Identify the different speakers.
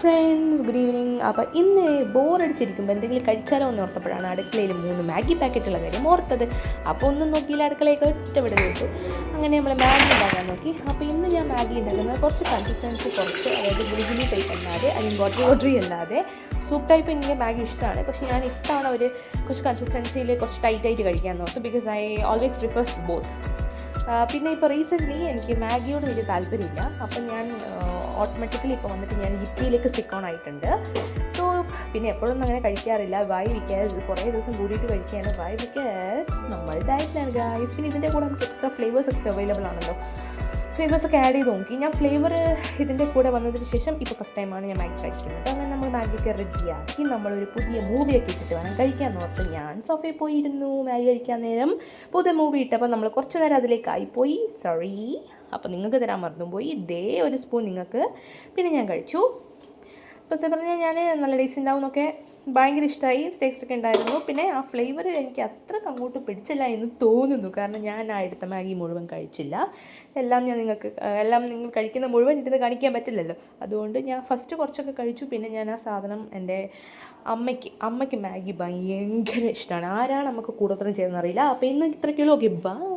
Speaker 1: Friends, good evening. അപ്പോൾ ഇന്ന് ബോറടിച്ചിരിക്കുമ്പോൾ എന്തെങ്കിലും കഴിച്ചാലോ എന്ന് ഓർത്തപ്പോഴാണ് അടുക്കളയിൽ 3 മാഗി പാക്കറ്റുള്ള കാര്യം ഓർത്തത്. അപ്പോൾ ഒന്നും നോക്കിയില്ല, അടുക്കളയൊക്കെ ഒറ്റവിടെ കേട്ടു. അങ്ങനെ നമ്മൾ മാഗി ഉണ്ടാക്കാൻ നോക്കി. അപ്പോൾ ഇന്ന് ഞാൻ മാഗി ഉണ്ടാക്കുന്നത് കുറച്ച് കൺസിസ്റ്റൻസി കുറച്ച്, അതായത് ഗുളിഗുലി ടൈപ്പ് അല്ലാതെ, അല്ലെങ്കിൽ വാട്ടറി അല്ലാതെ സൂപ്പ് ടൈപ്പ് എനിക്ക് മാഗി ഇഷ്ടമാണ്. പക്ഷേ ഞാൻ ഇത്തവണ ഒരു കുറച്ച് കൺസിസ്റ്റൻസിയിൽ കുറച്ച് ടൈറ്റായിട്ട് കഴിക്കാൻ നോക്കും, because I always prefers both. പിന്നെ ഇപ്പോൾ റീസെൻ്റ്ലി എനിക്ക് മാഗിയോട് വലിയ താല്പര്യമില്ല. അപ്പം ഞാൻ ഓട്ടോമാറ്റിക്കലി ഇപ്പോൾ വന്നിട്ട് ഞാൻ ഹിപ്പിയിലേക്ക് സ്റ്റിക്ക് ഓൺ ആയിട്ടുണ്ട്. സോ പിന്നെ എപ്പോഴൊന്നും അങ്ങനെ കഴിക്കാറില്ല. വൈ ബിക്കോസ് കുറേ ദിവസം കൂടിയിട്ട് കഴിക്കുകയാണ്. വൈ ബിക്കോസ് നമ്മൾ ഡയറ്റിലാണ് ഗായ്സ്. പിന്നെ ഇതിൻ്റെ കൂടെ നമുക്ക് എക്സ്ട്രാ ഫ്ലേവേഴ്സ് ഒക്കെ അവൈലബിൾ ആണല്ലോ. ഫ്ലേവേഴ്സൊക്കെ ആഡ് ചെയ്ത് നോക്കി ഞാൻ. ഫ്ലേവർ ഇതിൻ്റെ കൂടെ വന്നതിന് ശേഷം ഇപ്പോൾ ഫസ്റ്റ് ടൈമാണ് ഞാൻ മാഗി കഴിക്കുന്നത്. അങ്ങനെ നമ്മൾ മാഗിയൊക്കെ റെഡിയാക്കി നമ്മളൊരു പുതിയ മൂവിയൊക്കെ ഇട്ടിട്ട് വേണം കഴിക്കാൻ ഓർത്ത് ഞാൻ സോഫയിൽ പോയിരുന്നു. മാഗി കഴിക്കാൻ നേരം പുതിയ മൂവി ഇട്ടപ്പോൾ നമ്മൾ കുറച്ച് നേരം അതിലേക്കായിപ്പോയി. സോറി. അപ്പോൾ നിങ്ങൾക്ക് തരാൻ മറന്നുപോയി. ഇതേ ഒരു സ്പൂൺ നിങ്ങൾക്ക്. പിന്നെ ഞാൻ കഴിച്ചു. ഇപ്പോൾ പറഞ്ഞാൽ ഞാൻ നല്ല ടേസ്റ്റ് ഉണ്ടാവും എന്നൊക്കെ ഭയങ്കര ഇഷ്ടമായി. ടേസ്റ്റൊക്കെ ഉണ്ടായിരുന്നു. പിന്നെ ആ ഫ്ലേവർ എനിക്ക് അത്ര അങ്ങോട്ട് പിടിച്ചില്ല എന്ന് തോന്നുന്നു. കാരണം ഞാൻ ആ എടുത്ത മാഗി മുഴുവൻ കഴിച്ചില്ല. എല്ലാം നിങ്ങൾ കഴിക്കുന്ന മുഴുവൻ ഇരുന്ന് കാണിക്കാൻ പറ്റില്ലല്ലോ. അതുകൊണ്ട് ഞാൻ ഫസ്റ്റ് കുറച്ചൊക്കെ കഴിച്ചു. പിന്നെ ഞാൻ ആ സാധനം എൻ്റെ അമ്മയ്ക്ക് മാഗി ഭയങ്കര ഇഷ്ടമാണ്. ആരാണ് നമുക്ക് കൂടുതലും ചെയ്യുന്നറിയില്ല. അപ്പോൾ ഇന്ന് ഇത്രയ്ക്കുള്ളൂ. Okay, by.